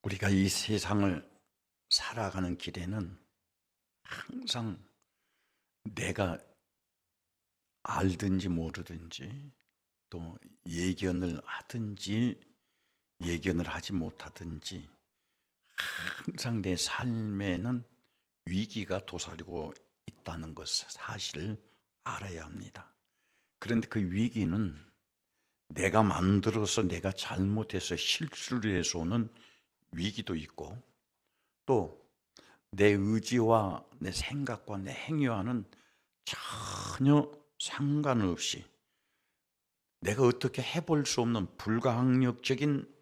우리가 이 세상을 살아가는 길에는 항상 내가 알든지 모르든지 또 예견을 하든지 예견을 하지 못하든지 항상 내 삶에는 위기가 도사리고 있다는 것을 사실을 알아야 합니다. 그런데 그 위기는 내가 만들어서 내가 잘못해서 실수를 해서 오는 위기도 있고 또 내 의지와 내 생각과 내 행위와는 전혀 상관없이 내가 어떻게 해볼 수 없는 불가항력적인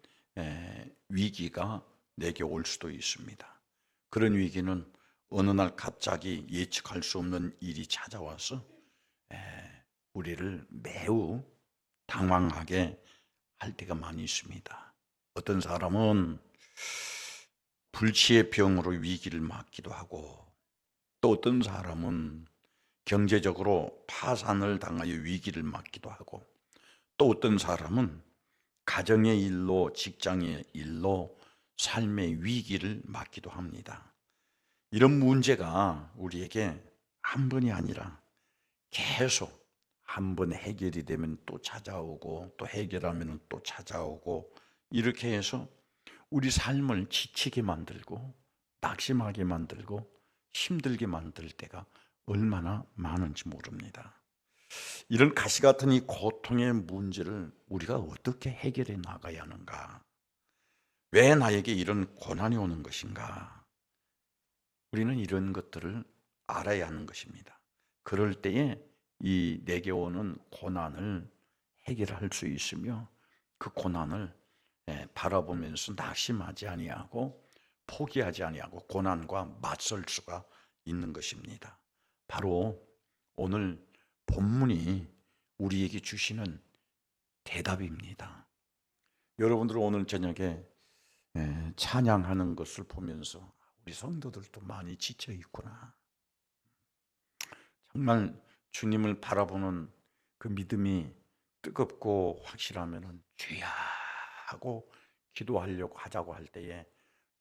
위기가 내게 올 수도 있습니다. 그런 위기는 어느 날 갑자기 예측할 수 없는 일이 찾아와서 우리를 매우 당황하게 할 때가 많이 있습니다. 어떤 사람은 불치의 병으로 위기를 맞기도 하고 또 어떤 사람은 경제적으로 파산을 당하여 위기를 맞기도 하고 또 어떤 사람은 가정의 일로 직장의 일로 삶의 위기를 맞기도 합니다. 이런 문제가 우리에게 한 번이 아니라 계속 한 번 해결이 되면 또 찾아오고 또 해결하면 또 찾아오고 이렇게 해서 우리 삶을 지치게 만들고 낙심하게 만들고 힘들게 만들 때가 얼마나 많은지 모릅니다. 이런 가시 같은 이 고통의 문제를 우리가 어떻게 해결해 나가야 하는가? 왜 나에게 이런 고난이 오는 것인가? 우리는 이런 것들을 알아야 하는 것입니다. 그럴 때에 이 내게 오는 고난을 해결할 수 있으며 그 고난을 바라보면서 낙심하지 아니하고 포기하지 아니하고 고난과 맞설 수가 있는 것입니다. 바로 오늘 본문이 우리에게 주시는 대답입니다. 여러분들은 오늘 저녁에 찬양하는 것을 보면서 우리 성도들도 많이 지쳐 있구나. 정말 주님을 바라보는 그 믿음이 뜨겁고 확실하면은 주야 하고 기도하려고 하자고 할 때에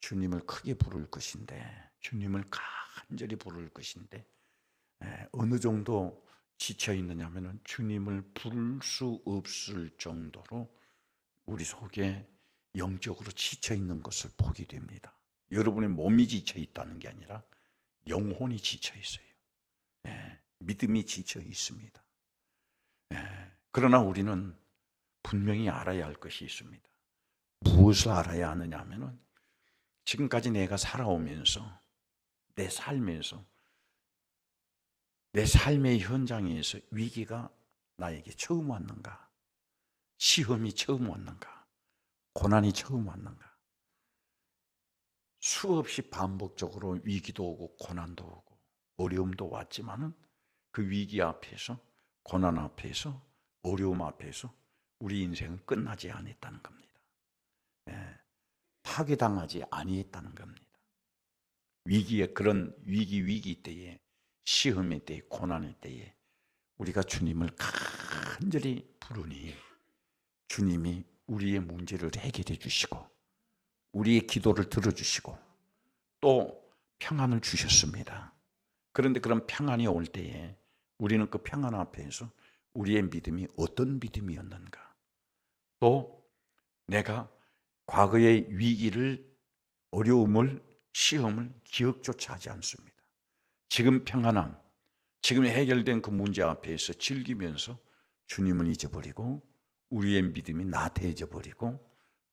주님을 크게 부를 것인데 주님을 간절히 부를 것인데 어느 정도 지쳐 있느냐면은 주님을 부를 수 없을 정도로 우리 속에 영적으로 지쳐 있는 것을 보게 됩니다. 여러분의 몸이 지쳐 있다는 게 아니라 영혼이 지쳐 있어요. 믿음이 지쳐 있습니다. 그러나 우리는 분명히 알아야 할 것이 있습니다. 무엇을 알아야 하느냐 하면은 지금까지 내가 살아오면서 내 삶에서 내 삶의 현장에서 위기가 나에게 처음 왔는가? 시험이 처음 왔는가? 고난이 처음 왔는가? 수없이 반복적으로 위기도 오고 고난도 오고 어려움도 왔지만은 그 위기 앞에서 고난 앞에서 어려움 앞에서 우리 인생은 끝나지 않았다는 겁니다. 파괴당하지 아니했다는 겁니다. 위기에 그런 위기 때에 시험의 때에 고난의 때에 우리가 주님을 간절히 부르니 주님이 우리의 문제를 해결해 주시고 우리의 기도를 들어주시고 또 평안을 주셨습니다. 그런데 그런 평안이 올 때에 우리는 그 평안 앞에서 우리의 믿음이 어떤 믿음이었는가? 또 내가 과거의 위기를 어려움을 시험을 기억조차 하지 않습니다. 지금 평안함, 지금 해결된 그 문제 앞에서 즐기면서 주님을 잊어버리고 우리의 믿음이 나태해져 버리고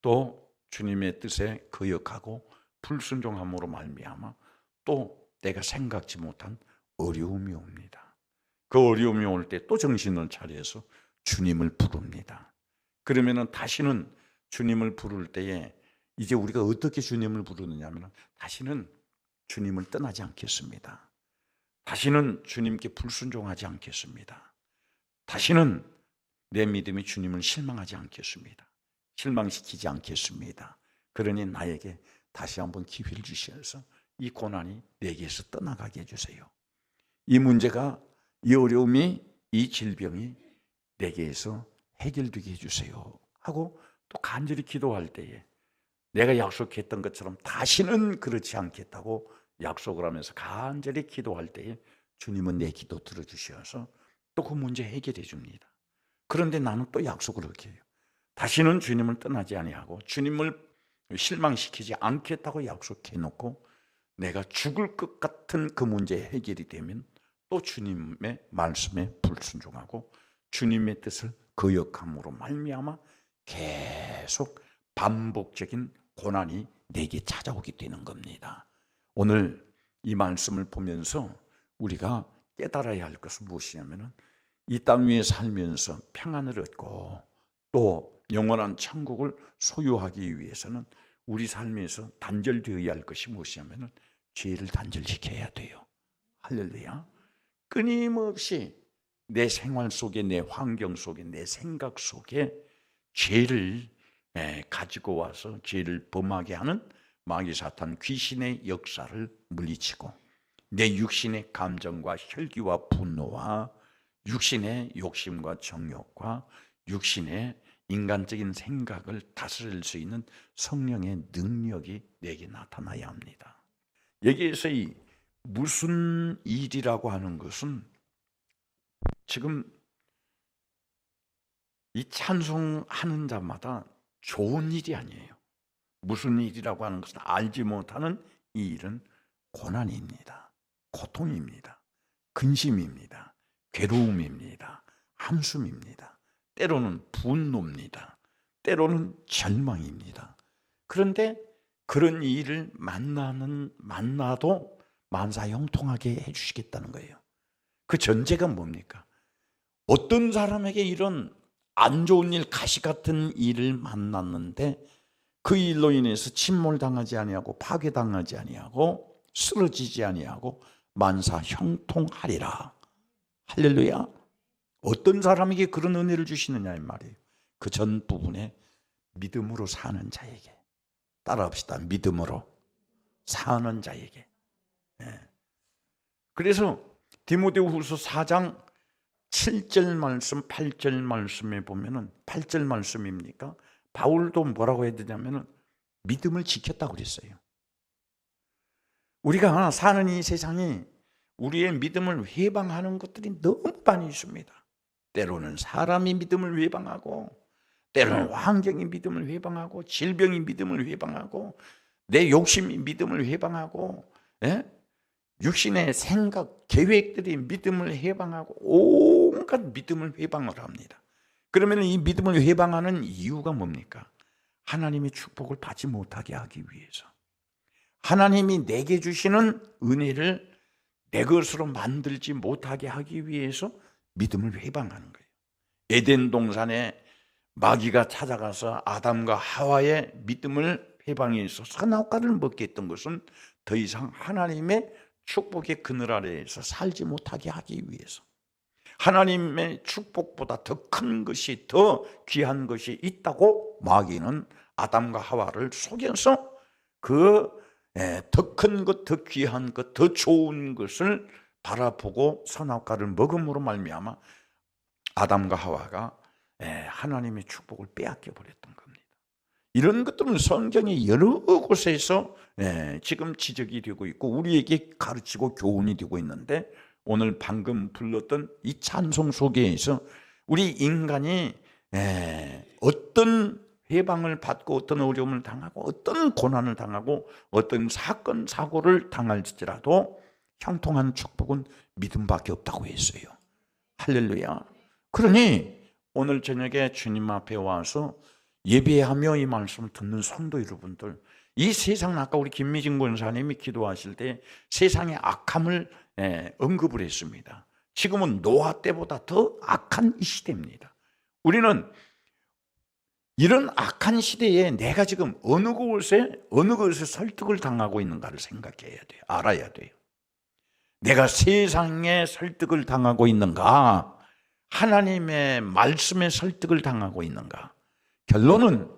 또 주님의 뜻에 거역하고 불순종함으로 말미암아 또 내가 생각지 못한 어려움이 옵니다. 그 어려움이 올 때 또 정신을 차려서 주님을 부릅니다. 그러면은 다시는 주님을 부를 때에 이제 우리가 어떻게 주님을 부르느냐 하면 다시는 주님을 떠나지 않겠습니다. 다시는 주님께 불순종하지 않겠습니다. 다시는 내 믿음이 주님을 실망하지 않겠습니다. 실망시키지 않겠습니다. 그러니 나에게 다시 한번 기회를 주셔서 이 고난이 내게서 떠나가게 해주세요. 이 문제가, 이 어려움이, 이 질병이 내게서 해결되게 해주세요 하고 또 간절히 기도할 때에 내가 약속했던 것처럼 다시는 그렇지 않겠다고 약속을 하면서 간절히 기도할 때에 주님은 내 기도 들어주셔서 또 그 문제 해결해 줍니다. 그런데 나는 또 약속을 어겨요. 다시는 주님을 떠나지 아니하고 주님을 실망시키지 않겠다고 약속해 놓고 내가 죽을 것 같은 그 문제 해결이 되면 또 주님의 말씀에 불순종하고 주님의 뜻을 거역함으로 말미암아 계속 반복적인 고난이 내게 찾아오게 되는 겁니다. 오늘 이 말씀을 보면서 우리가 깨달아야 할 것은 무엇이냐면 이 땅 위에 살면서 평안을 얻고 또 영원한 천국을 소유하기 위해서는 우리 삶에서 단절되어야 할 것이 무엇이냐면 죄를 단절시켜야 돼요. 할렐루야. 끊임없이 내 생활 속에, 내 환경 속에, 내 생각 속에 죄를 가지고 와서 죄를 범하게 하는 마귀 사탄 귀신의 역사를 물리치고 내 육신의 감정과 혈기와 분노와 육신의 욕심과 정욕과 육신의 인간적인 생각을 다스릴 수 있는 성령의 능력이 내게 나타나야 합니다. 여기에서 이 무슨 일이라고 하는 것은 지금 이 찬송하는 자마다 좋은 일이 아니에요. 무슨 일이라고 하는 것은 알지 못하는 이 일은 고난입니다. 고통입니다. 근심입니다. 괴로움입니다. 한숨입니다. 때로는 분노입니다. 때로는 절망입니다. 그런데 그런 일을 만나도 만사형통하게 해주시겠다는 거예요. 그 전제가 뭡니까? 어떤 사람에게 이런 안 좋은 일, 가시 같은 일을 만났는데 그 일로 인해서 침몰당하지 아니하고 파괴당하지 아니하고 쓰러지지 아니하고 만사형통하리라. 할렐루야. 어떤 사람에게 그런 은혜를 주시느냐 이 말이에요. 그 전 부분에 믿음으로 사는 자에게. 따라합시다. 믿음으로 사는 자에게. 그래서 디모데후서 4장 7절 말씀, 8절 말씀에 보면은 8절 말씀입니까? 바울도 뭐라고 해야 되냐면은 믿음을 지켰다고 그랬어요. 우리가 사는 이 세상이 우리의 믿음을 회방하는 것들이 너무 많이 있습니다. 때로는 사람이 믿음을 회방하고 때로는 환경이 믿음을 회방하고 질병이 믿음을 회방하고 내 욕심이 믿음을 회방하고 육신의 생각, 계획들이 믿음을 회방하고 온갖 믿음을 회방을 합니다. 그러면 이 믿음을 회방하는 이유가 뭡니까? 하나님의 축복을 받지 못하게 하기 위해서. 하나님이 내게 주시는 은혜를 내 것으로 만들지 못하게 하기 위해서 믿음을 회방하는 거예요. 에덴 동산에 마귀가 찾아가서 아담과 하와의 믿음을 회방해서 선악과를 먹게 했던 것은 더 이상 하나님의 축복의 그늘 아래에서 살지 못하게 하기 위해서. 하나님의 축복보다 더 큰 것이, 더 귀한 것이 있다고 마귀는 아담과 하와를 속여서 그 더 큰 것, 더 귀한 것, 더 좋은 것을 바라보고 선악과를 먹음으로 말미암아 아담과 하와가 하나님의 축복을 빼앗겨 버렸던 겁니다. 이런 것들은 성경의 여러 곳에서 지금 지적이 되고 있고 우리에게 가르치고 교훈이 되고 있는데, 오늘 방금 불렀던 이 찬송 속에서 우리 인간이 어떤 해방을 받고 어떤 어려움을 당하고 어떤 고난을 당하고 어떤 사건 사고를 당할지라도 형통한 축복은 믿음밖에 없다고 했어요. 할렐루야. 그러니 오늘 저녁에 주님 앞에 와서 예배하며 이 말씀을 듣는 성도 여러분들, 이 세상, 아까 우리 김미진 권사님이 기도하실 때 세상의 악함을 언급을 했습니다. 지금은 노아 때보다 더 악한 이 시대입니다. 우리는 이런 악한 시대에 내가 지금 어느 것에 설득을 당하고 있는가를 생각해야 돼요. 알아야 돼요. 내가 세상에 설득을 당하고 있는가, 하나님의 말씀에 설득을 당하고 있는가. 결론은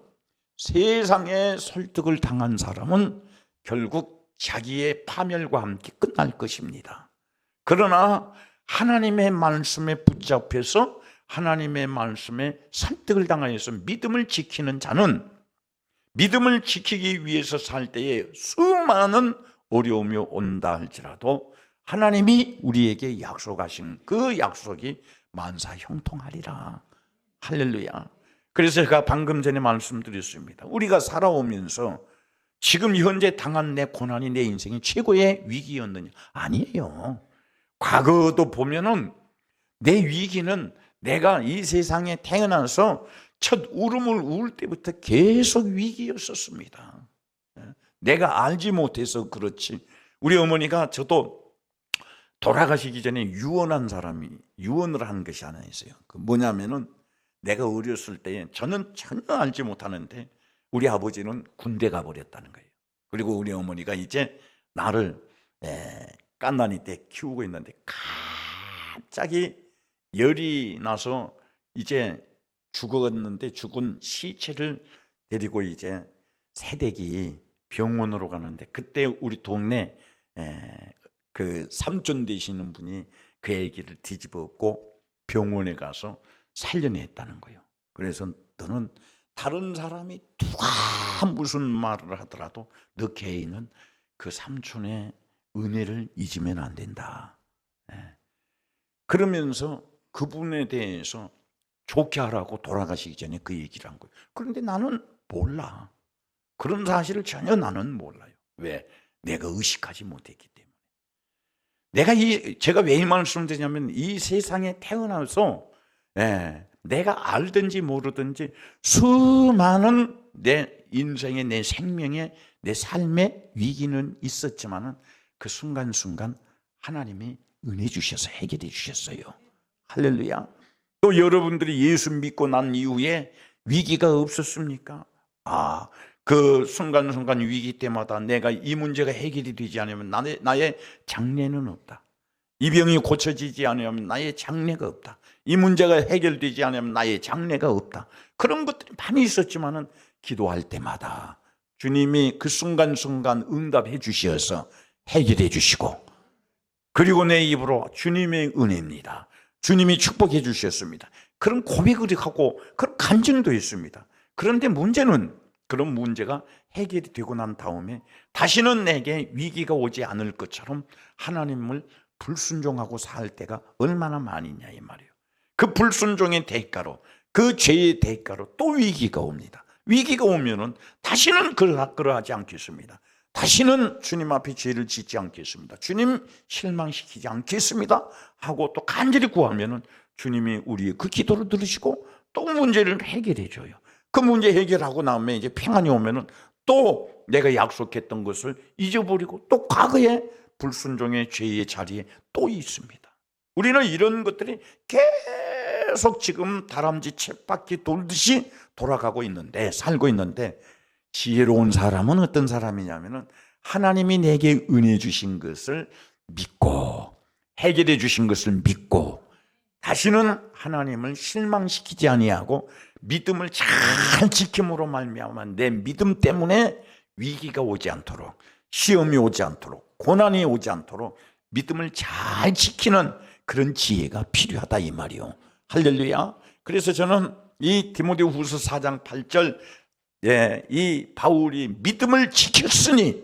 세상에 설득을 당한 사람은 결국 자기의 파멸과 함께 끝날 것입니다. 그러나 하나님의 말씀에 붙잡혀서 하나님의 말씀에 설득을 당하여서 믿음을 지키는 자는 믿음을 지키기 위해서 살 때에 수많은 어려움이 온다 할지라도 하나님이 우리에게 약속하신 그 약속이 만사 형통하리라. 할렐루야. 그래서 제가 방금 전에 말씀드렸습니다. 우리가 살아오면서 지금 현재 당한 내 고난이 내 인생의 최고의 위기였느냐? 아니에요. 과거도 보면은 내 위기는 내가 이 세상에 태어나서 첫 울음을 울 때부터 계속 위기였었습니다. 내가 알지 못해서 그렇지. 우리 어머니가 저도 돌아가시기 전에 유언을 한 것이 하나 있어요. 그 뭐냐면은 내가 어렸을 때 저는 전혀 알지 못하는데 우리 아버지는 군대 가버렸다는 거예요. 그리고 우리 어머니가 이제 나를 깐난이 때 키우고 있는데 갑자기 열이 나서 이제 죽었는데 죽은 시체를 데리고 이제 새댁이 병원으로 가는데 그때 우리 동네 그 삼촌 되시는 분이 그 아기를 뒤집어 엎고 병원에 가서 살려냈다는 거예요. 그래서 너는 다른 사람이 누가 무슨 말을 하더라도 너 개인은 그 삼촌의 은혜를 잊으면 안 된다. 그러면서 그분에 대해서 좋게 하라고 돌아가시기 전에 그 얘기를 한 거예요. 그런데 나는 몰라. 그런 사실을 전혀 나는 몰라요. 왜? 내가 의식하지 못했기 때문에. 제가 왜 이 말씀을 드리냐면 이 세상에 태어나서 내가 알든지 모르든지 수많은 내 인생의 내 생명의 내 삶의 위기는 있었지만은 그 순간순간 하나님이 은혜 주셔서 해결해 주셨어요. 할렐루야. 또 여러분들이 예수 믿고 난 이후에 위기가 없었습니까? 그 순간순간 위기 때마다 내가 이 문제가 해결이 되지 않으면 나의 장래는 없다. 이 병이 고쳐지지 않으면 나의 장래가 없다. 이 문제가 해결되지 않으면 나의 장래가 없다. 그런 것들이 많이 있었지만은 기도할 때마다 주님이 그 순간순간 응답해 주셔서 해결해 주시고, 그리고 내 입으로 주님의 은혜입니다, 주님이 축복해 주셨습니다, 그런 고백을 하고 그런 간증도 있습니다. 그런데 문제는 그런 문제가 해결이 되고 난 다음에 다시는 내게 위기가 오지 않을 것처럼 하나님을 불순종하고 살 때가 얼마나 많이냐 이 말이에요. 그 불순종의 대가로, 그 죄의 대가로 또 위기가 옵니다. 위기가 오면은 다시는 그러하지 않겠습니다. 다시는 주님 앞에 죄를 짓지 않겠습니다. 주님 실망시키지 않겠습니다 하고 또 간절히 구하면은 주님이 우리의 그 기도를 들으시고 또 문제를 해결해 줘요. 그 문제 해결하고 나면 이제 평안이 오면은 또 내가 약속했던 것을 잊어버리고 또 과거의 불순종의 죄의 자리에 또 있습니다. 우리는 이런 것들이 계속 지금 다람쥐 쳇바퀴 돌듯이 돌아가고 있는데, 살고 있는데, 지혜로운 사람은 어떤 사람이냐면은 하나님이 내게 은혜 주신 것을 믿고 해결해 주신 것을 믿고 다시는 하나님을 실망시키지 아니하고 믿음을 잘 지킴으로 말미암아 내 믿음 때문에 위기가 오지 않도록, 시험이 오지 않도록, 고난이 오지 않도록 믿음을 잘 지키는 그런 지혜가 필요하다 이 말이요. 할렐루야. 그래서 저는 이 디모데후서 4장 8절 이 바울이 믿음을 지켰으니,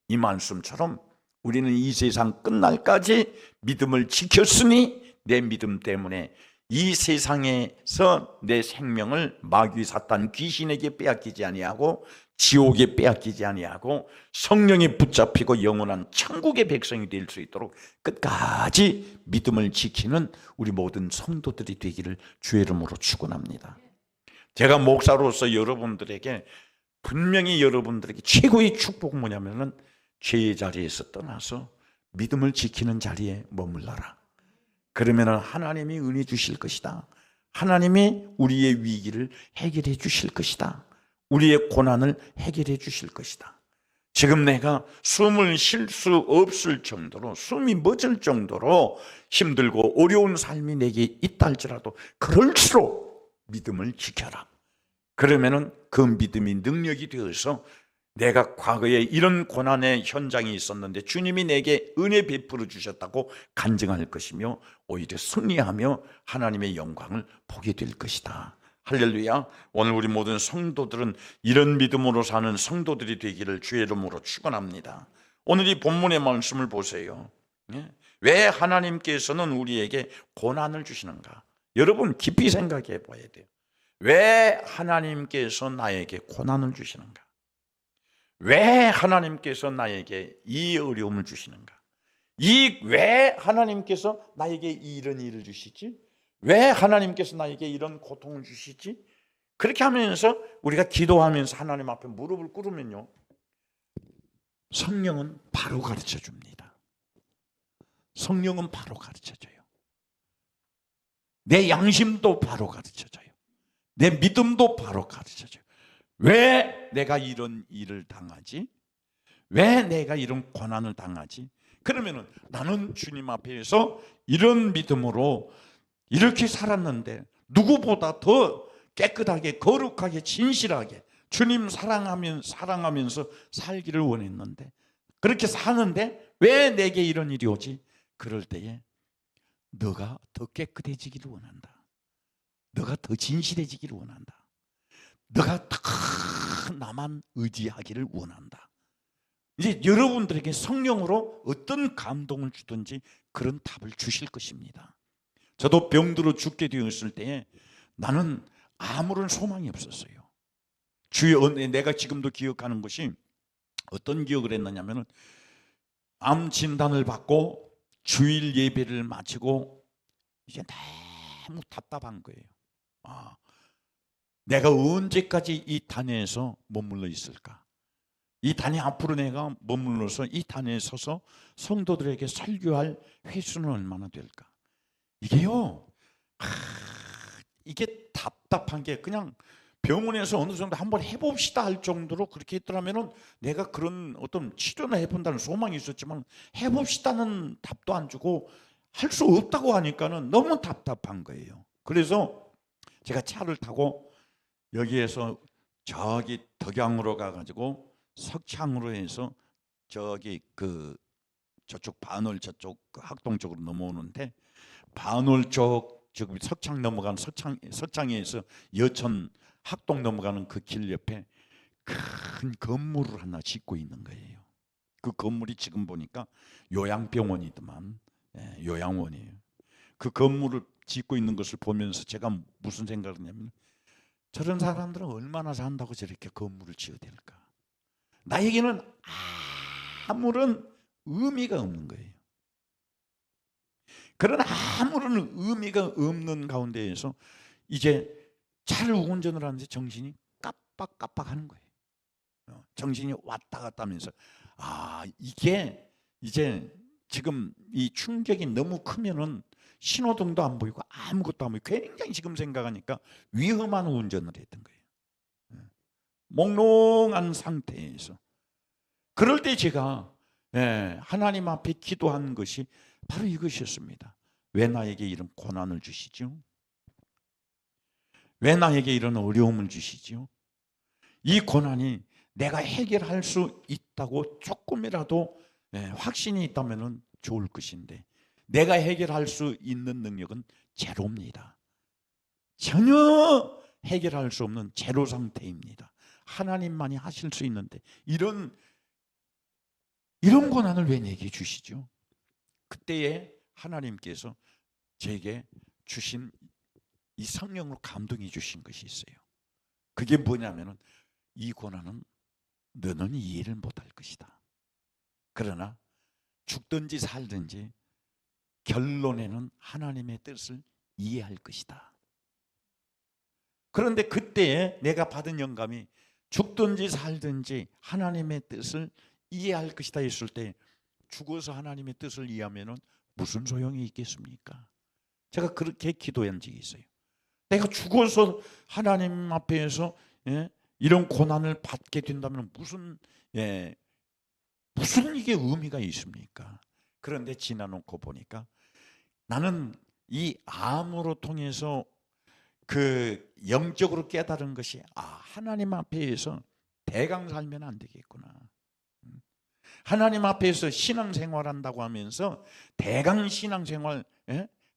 이 말씀처럼 우리는 이 세상 끝날까지 믿음을 지켰으니 내 믿음 때문에 이 세상에서 내 생명을 마귀 사탄 귀신에게 빼앗기지 아니하고 지옥에 빼앗기지 아니하고 성령이 붙잡히고 영원한 천국의 백성이 될 수 있도록 끝까지 믿음을 지키는 우리 모든 성도들이 되기를 주의 이름으로 축원합니다. 제가 목사로서 여러분들에게 분명히 여러분들에게 최고의 축복은 뭐냐면은 죄의 자리에서 떠나서 믿음을 지키는 자리에 머물러라. 그러면은 하나님이 은혜 주실 것이다. 하나님이 우리의 위기를 해결해 주실 것이다. 우리의 고난을 해결해 주실 것이다. 지금 내가 숨을 쉴 수 없을 정도로, 숨이 멎을 정도로 힘들고 어려운 삶이 내게 있다 할지라도 그럴수록 믿음을 지켜라. 그러면은 그 믿음이 능력이 되어서 내가 과거에 이런 고난의 현장이 있었는데 주님이 내게 은혜 베풀어 주셨다고 간증할 것이며 오히려 승리하며 하나님의 영광을 보게 될 것이다. 할렐루야. 오늘 우리 모든 성도들은 이런 믿음으로 사는 성도들이 되기를 주의 이름으로 축원합니다. 오늘 이 본문의 말씀을 보세요. 왜 하나님께서는 우리에게 고난을 주시는가? 여러분 깊이 생각해 봐야 돼요. 왜 하나님께서 나에게 고난을 주시는가? 왜 하나님께서 나에게 이 어려움을 주시는가? 왜 하나님께서 나에게 이런 일을 주시지? 왜 하나님께서 나에게 이런 고통을 주시지? 그렇게 하면서 우리가 기도하면서 하나님 앞에 무릎을 꿇으면요, 성령은 바로 가르쳐 줍니다. 성령은 바로 가르쳐 줘요. 내 양심도 바로 가르쳐 줘요. 내 믿음도 바로 가르쳐 줘요. 왜 내가 이런 일을 당하지? 왜 내가 이런 고난을 당하지? 그러면은 나는 주님 앞에서 이런 믿음으로 이렇게 살았는데 누구보다 더 깨끗하게 거룩하게 진실하게 주님 사랑하면서 살기를 원했는데, 그렇게 사는데 왜 내게 이런 일이 오지? 그럴 때에 너가 더 깨끗해지기를 원한다. 너가 더 진실해지기를 원한다. 너가 더 나만 의지하기를 원한다. 이제 여러분들에게 성령으로 어떤 감동을 주든지 그런 답을 주실 것입니다. 저도 병들어 죽게 되었을 때에 나는 아무런 소망이 없었어요. 주의 은혜, 내가 지금도 기억하는 것이 어떤 기억을 했느냐면, 암 진단을 받고 주일 예배를 마치고 이제 너무 답답한 거예요. 내가 언제까지 이 단에서 머물러 있을까? 이 단에 앞으로 내가 머물러서 이 단에 서서 성도들에게 설교할 횟수는 얼마나 될까? 이게요, 이게 답답한 게 그냥 병원에서 어느 정도 한번 해봅시다 할 정도로 그렇게 했더라면은 내가 그런 어떤 치료나 해본다는 소망이 있었지만 해봅시다는 답도 안 주고 할 수 없다고 하니까는 너무 답답한 거예요. 그래서 제가 차를 타고 여기에서 저기 덕양으로 가가지고 석창으로 해서 저기 저쪽 반월 저쪽 학동 쪽으로 넘어오는데, 반월 쪽 지금 석창 넘어가는 석창에서 여천 학동 넘어가는 그 길 옆에 큰 건물을 하나 짓고 있는 거예요. 그 건물이 지금 보니까 요양병원이더만, 요양원이에요. 그 건물을 짓고 있는 것을 보면서 제가 무슨 생각을 했냐면, 저런 사람들은 얼마나 산다고 저렇게 건물을 지어댈까? 나에게는 아무런 의미가 없는 거예요. 그런 아무런 의미가 없는 가운데에서 이제 차를 운전을 하는데 정신이 깜빡깜빡하는 거예요. 정신이 왔다 갔다 하면서 이게 이제 지금 이 충격이 너무 크면은 신호등도 안 보이고 아무것도 안 보이고 굉장히 지금 생각하니까 위험한 운전을 했던 거예요. 몽롱한 상태에서. 그럴 때 제가 하나님 앞에 기도한 것이 바로 이것이었습니다. 왜 나에게 이런 고난을 주시죠? 왜 나에게 이런 어려움을 주시죠? 이 고난이 내가 해결할 수 있다고 조금이라도 확신이 있다면 좋을 것인데, 내가 해결할 수 있는 능력은 제로입니다. 전혀 해결할 수 없는 제로 상태입니다. 하나님만이 하실 수 있는데 이런 고난을 왜 내게 주시죠? 그때에 하나님께서 제게 주신 이 성령으로 감동해 주신 것이 있어요. 그게 뭐냐면은, 이 고난은 너는 이해를 못할 것이다. 그러나 죽든지 살든지 결론에는 하나님의 뜻을 이해할 것이다. 그런데 그때에 내가 받은 영감이 죽든지 살든지 하나님의 뜻을 이해할 것이다 했을 때, 죽어서 하나님의 뜻을 이해하면은 무슨 소용이 있겠습니까? 제가 그렇게 기도한 적이 있어요. 내가 죽어서 하나님 앞에서 이런 고난을 받게 된다면 무슨 이게 의미가 있습니까? 그런데 지나놓고 보니까 나는 이 암으로 통해서 그 영적으로 깨달은 것이, 하나님 앞에서 대강 살면 안 되겠구나. 하나님 앞에서 신앙생활한다고 하면서 대강 신앙생활,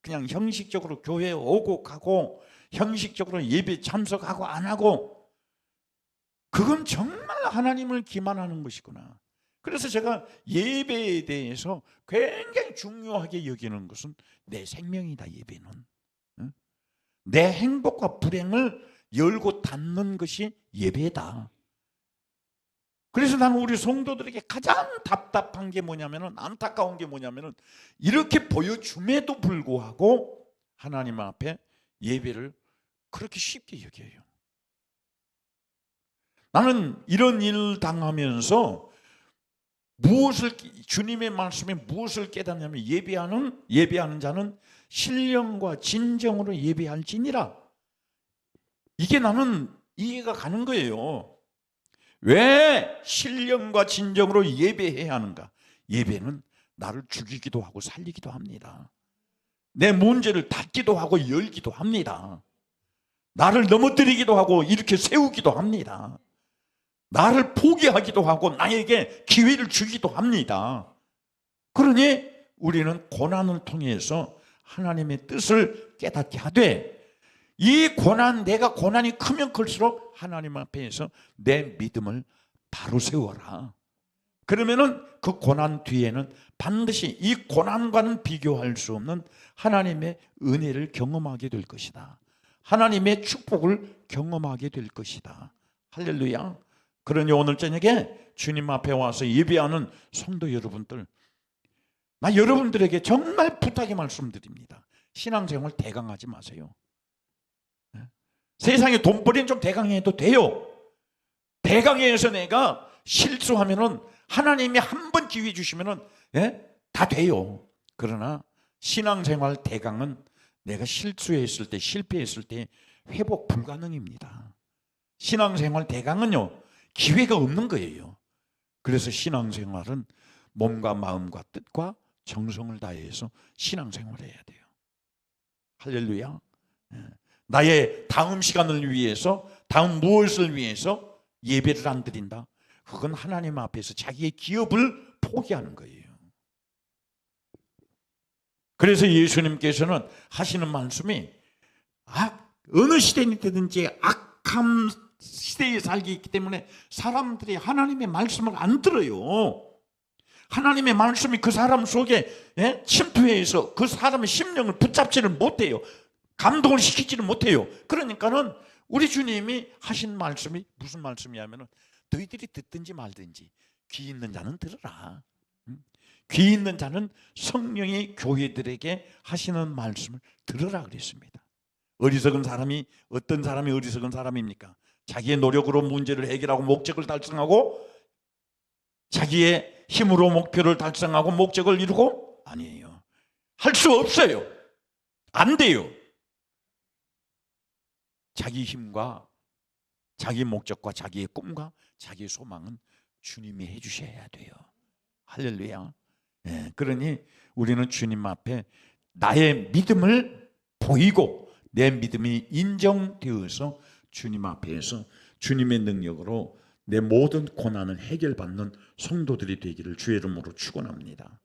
그냥 형식적으로 교회에 오고 가고 형식적으로 예배 참석하고 안 하고, 그건 정말 하나님을 기만하는 것이구나. 그래서 제가 예배에 대해서 굉장히 중요하게 여기는 것은 내 생명이다. 예배는 내 행복과 불행을 열고 닫는 것이 예배다. 그래서 나는 우리 성도들에게 가장 답답한 게 뭐냐면은, 안타까운 게 뭐냐면은, 이렇게 보여줌에도 불구하고 하나님 앞에 예배를 그렇게 쉽게 여겨요. 나는 이런 일 당하면서 주님의 말씀에 무엇을 깨닫냐면, 예배하는 자는 신령과 진정으로 예배할지니라. 이게 나는 이해가 가는 거예요. 왜 신령과 진정으로 예배해야 하는가? 예배는 나를 죽이기도 하고 살리기도 합니다. 내 문제를 닫기도 하고 열기도 합니다. 나를 넘어뜨리기도 하고 이렇게 세우기도 합니다. 나를 포기하기도 하고 나에게 기회를 주기도 합니다. 그러니 우리는 고난을 통해서 하나님의 뜻을 깨닫게 하되, 이 내가 고난이 크면 클수록 하나님 앞에서 내 믿음을 바로 세워라. 그러면은 그 고난 뒤에는 반드시 이 고난과는 비교할 수 없는 하나님의 은혜를 경험하게 될 것이다. 하나님의 축복을 경험하게 될 것이다. 할렐루야. 그러니 오늘 저녁에 주님 앞에 와서 예배하는 성도 여러분들, 나 여러분들에게 정말 부탁의 말씀드립니다. 신앙생활 대강하지 마세요. 세상에 돈벌이는 좀 대강해도 돼요. 대강해서 내가 실수하면은 하나님이 한 번 기회 주시면은 다 돼요. 그러나 신앙생활 대강은 내가 실수했을 때, 실패했을 때 회복 불가능입니다. 신앙생활 대강은요, 기회가 없는 거예요. 그래서 신앙생활은 몸과 마음과 뜻과 정성을 다해서 신앙생활해야 돼요. 할렐루야. 나의 다음 시간을 위해서, 다음 무엇을 위해서 예배를 안 드린다? 그건 하나님 앞에서 자기의 기업을 포기하는 거예요. 그래서 예수님께서는 하시는 말씀이, 어느 시대든지 악한 시대에 살기 있기 때문에 사람들이 하나님의 말씀을 안 들어요. 하나님의 말씀이 그 사람 속에 침투해서 그 사람의 심령을 붙잡지를 못해요. 감동을 시키지는 못해요. 그러니까는 우리 주님이 하신 말씀이 무슨 말씀이냐면은, 너희들이 듣든지 말든지 귀 있는 자는 들으라. 귀 있는 자는 성령이 교회들에게 하시는 말씀을 들으라 그랬습니다. 어리석은 사람이, 어떤 사람이 어리석은 사람입니까? 자기의 노력으로 문제를 해결하고 목적을 달성하고, 자기의 힘으로 목표를 달성하고 목적을 이루고? 아니에요. 할 수 없어요. 안 돼요. 자기 힘과 자기 목적과 자기의 꿈과 자기의 소망은 주님이 해주셔야 돼요. 할렐루야. 그러니 우리는 주님 앞에 나의 믿음을 보이고 내 믿음이 인정되어서 주님 앞에서 주님의 능력으로 내 모든 고난을 해결받는 성도들이 되기를 주의 이름으로 축원합니다.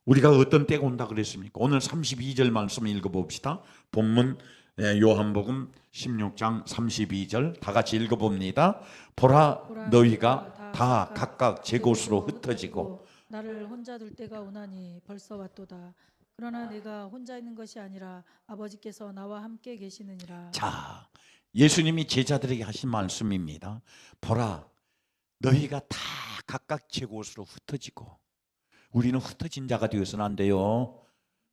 우리가 어떤 때가 온다 그랬습니까? 오늘 32절 말씀 읽어봅시다. 본문 요한복음 16장 32절 다 같이 읽어봅니다. 보라 너희가 다 각각 제 곳으로 흩어지고 나를 혼자 둘 때가 오나니 벌써 왔도다. 그러나 내가 혼자 있는 것이 아니라 아버지께서 나와 함께 계시느니라. 자, 예수님이 제자들에게 하신 말씀입니다. 보라 너희가 다 각각 제 곳으로 흩어지고, 우리는 흩어진 자가 되어서는 안 돼요.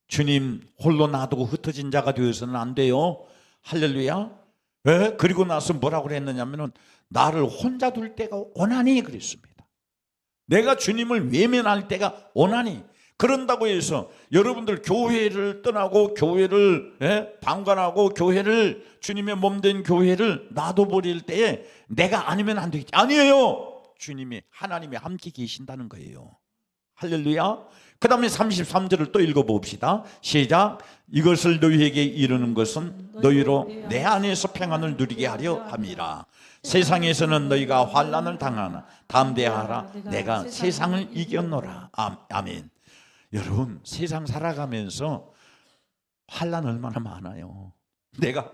주님 홀로 놔두고 흩어진 자가 되어서는 안 돼요. 할렐루야. 왜? 그리고 나서 뭐라고 그랬느냐면은, 나를 혼자 둘 때가 오나니 그랬습니다. 내가 주님을 외면할 때가 오나니. 그런다고 해서 여러분들 교회를 떠나고 교회를 방관하고 교회를, 주님의 몸된 교회를 놔둬버릴 때에 내가 아니면 안 되겠지. 아니에요. 주님이, 하나님이 함께 계신다는 거예요. 할렐루야. 그 다음에 33절을 또 읽어봅시다. 시작. 이것을 너희에게 이르는 것은 너희로 내 안에서 평안을 누리게 하려 함이라. 세상에서는 너희가 환난을 당하나 담대하라. 내가 세상을 이겼노라. 아멘. 여러분, 세상 살아가면서 환난 얼마나 많아요. 내가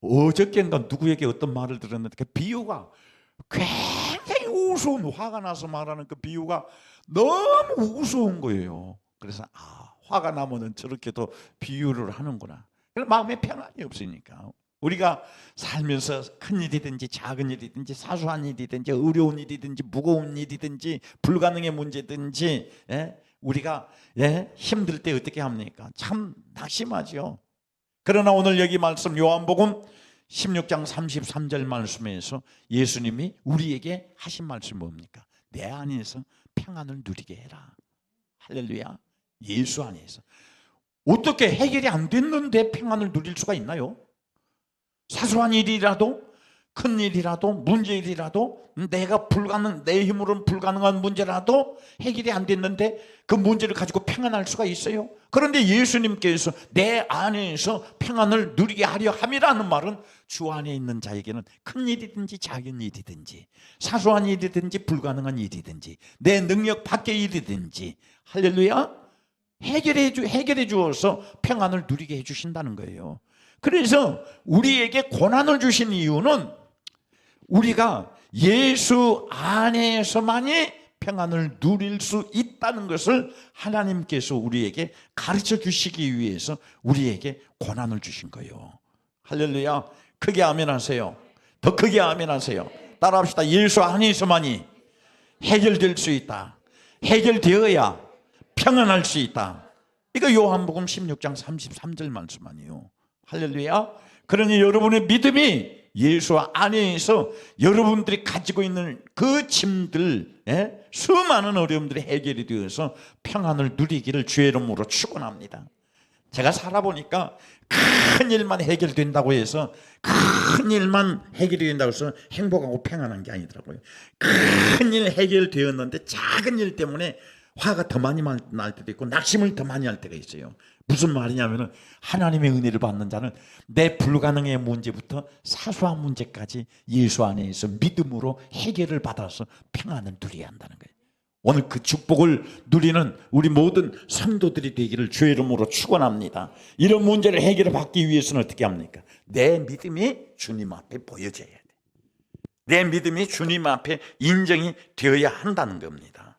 어저께인가 누구에게 어떤 말을 들었는데 그 비유가 굉장히 우스운, 화가 나서 말하는 그 비유가 너무 우스운 거예요. 그래서 화가 나면은 저렇게도 비유를 하는구나. 그래서 마음에 평안이 없으니까 우리가 살면서 큰 일이든지 작은 일이든지 사소한 일이든지 어려운 일이든지 무거운 일이든지 불가능의 문제든지 우리가 힘들 때 어떻게 합니까? 참 낙심하죠. 그러나 오늘 여기 말씀 요한복음 16장 33절 말씀에서 예수님이 우리에게 하신 말씀이 뭡니까? 내 안에서 평안을 누리게 해라. 할렐루야. 예수 안에서. 어떻게 해결이 안 됐는데 평안을 누릴 수가 있나요? 사소한 일이라도 큰 일이라도 문제일이라도 내가 내 힘으로는 불가능한 문제라도 해결이 안 됐는데 그 문제를 가지고 평안할 수가 있어요? 그런데 예수님께서 내 안에서 평안을 누리게 하려 함이라는 말은 주 안에 있는 자에게는 큰 일이든지 작은 일이든지 사소한 일이든지 불가능한 일이든지 내 능력 밖의 일이든지 할렐루야 해결해 주어서 평안을 누리게 해주신다는 거예요. 그래서 우리에게 고난을 주신 이유는 우리가 예수 안에서만이 평안을 누릴 수 있다는 것을 하나님께서 우리에게 가르쳐 주시기 위해서 우리에게 고난을 주신 거예요. 할렐루야. 크게 아멘 하세요. 더 크게 아멘 하세요. 따라합시다. 예수 안에서만이 해결될 수 있다. 해결되어야 평안할 수 있다. 이거 요한복음 16장 33절 말씀 아니에요. 할렐루야. 그러니 여러분의 믿음이 예수 안에서 여러분들이 가지고 있는 그 짐들, 수많은 어려움들이 해결이 되어서 평안을 누리기를 주의 이름으로 축원합니다. 제가 살아보니까 큰 일만 해결된다고 해서 큰 일만 해결이 된다고 해서 행복하고 평안한 게 아니더라고요. 큰 일 해결되었는데 작은 일 때문에 화가 더 많이 날 때도 있고 낙심을 더 많이 할 때가 있어요. 무슨 말이냐면은 하나님의 은혜를 받는 자는 내 불가능의 문제부터 사소한 문제까지 예수 안에서 믿음으로 해결을 받아서 평안을 누려야 한다는 거예요. 오늘 그 축복을 누리는 우리 모든 성도들이 되기를 주의 이름으로 축원합니다. 이런 문제를 해결을 받기 위해서는 어떻게 합니까? 내 믿음이 주님 앞에 보여져야 돼. 내 믿음이 주님 앞에 인정이 되어야 한다는 겁니다.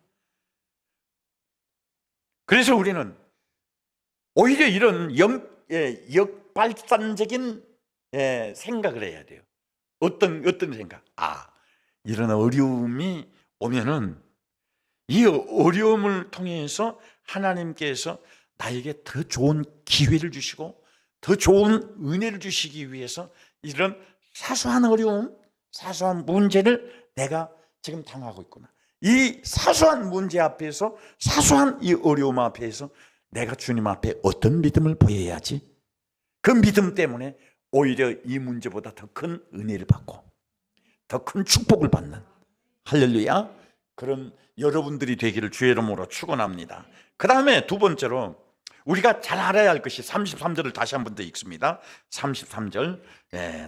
그래서 우리는 오히려 이런 역발산적인 생각을 해야 돼요. 어떤 생각? 이런 어려움이 오면은 이 어려움을 통해서 하나님께서 나에게 더 좋은 기회를 주시고 더 좋은 은혜를 주시기 위해서 이런 사소한 어려움, 사소한 문제를 내가 지금 당하고 있구나. 이 사소한 문제 앞에서, 사소한 이 어려움 앞에서 내가 주님 앞에 어떤 믿음을 보여야지? 그 믿음 때문에 오히려 이 문제보다 더 큰 은혜를 받고 더 큰 축복을 받는, 할렐루야, 그런 여러분들이 되기를 주의 이름으로 축원합니다. 그 다음에 두 번째로 우리가 잘 알아야 할 것이 33절을 다시 한 번 더 읽습니다. 33절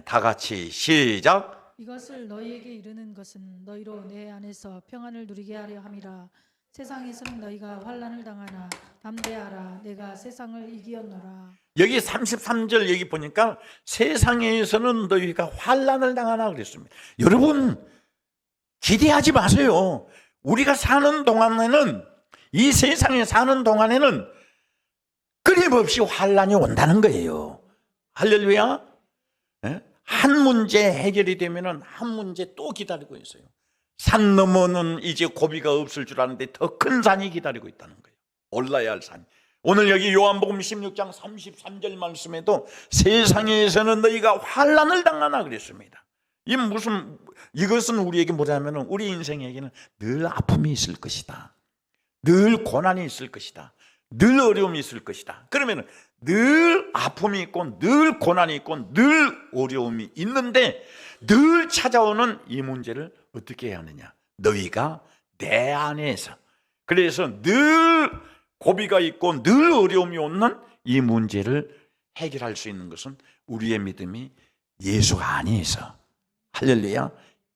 다 같이 시작. 이것을 너희에게 이르는 것은 너희로 내 안에서 평안을 누리게 하려 함이라. 세상에서는 너희가 환난을 당하나 담대하라. 내가 세상을 이기었노라. 여기 33절 여기 보니까 세상에서는 너희가 환난을 당하나 그랬습니다. 여러분 기대하지 마세요. 우리가 사는 동안에는, 이 세상에 사는 동안에는 끊임없이 환난이 온다는 거예요. 할렐루야. 한 문제 해결이 되면은 한 문제 또 기다리고 있어요. 산 너머는 이제 고비가 없을 줄 아는데 더 큰 산이 기다리고 있다는 거예요. 올라야 할 산. 오늘 여기 요한복음 16장 33절 말씀에도 세상에서는 너희가 환난을 당하나 그랬습니다. 이것은 우리에게 뭐냐면은 우리 인생에게는 늘 아픔이 있을 것이다. 늘 고난이 있을 것이다. 늘 어려움이 있을 것이다. 그러면은 늘 아픔이 있고 늘 고난이 있고 늘 어려움이 있는데 늘 찾아오는 이 문제를 어떻게 해야 하느냐? 너희가 내 안에서, 그래서 늘 고비가 있고 늘 어려움이 오는 이 문제를 해결할 수 있는 것은 우리의 믿음이 예수 안에서, 할렐루야,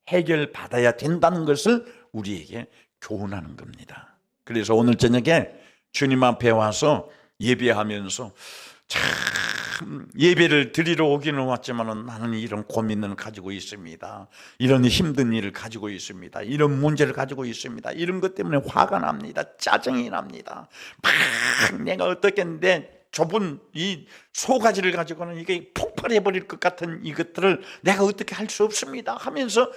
해결받아야 된다는 것을 우리에게 교훈하는 겁니다. 그래서 오늘 저녁에 주님 앞에 와서 예배하면서 참 예배를 드리러 오기는 왔지만은 나는 이런 고민을 가지고 있습니다. 이런 힘든 일을 가지고 있습니다. 이런 문제를 가지고 있습니다. 이런 것 때문에 화가 납니다. 짜증이 납니다. 막 내가 어떻게 내 좁은 이 소가지를 가지고는 이게 폭발해 버릴 것 같은 이것들을 내가 어떻게 할 수 없습니다 하면서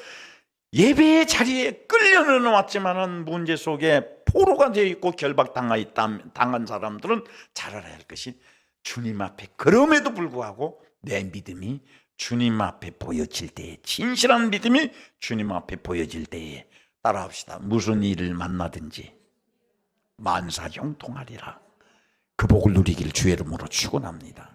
예배의 자리에 끌려는 왔지만은 문제 속에 포로가 되어 있고 결박당한 사람들은 잘 알아야 할 것이 주님 앞에, 그럼에도 불구하고 내 믿음이 주님 앞에 보여질 때에, 진실한 믿음이 주님 앞에 보여질 때에, 따라합시다. 무슨 일을 만나든지 만사형통하리라. 그 복을 누리길 주의 이름으로 축원합니다.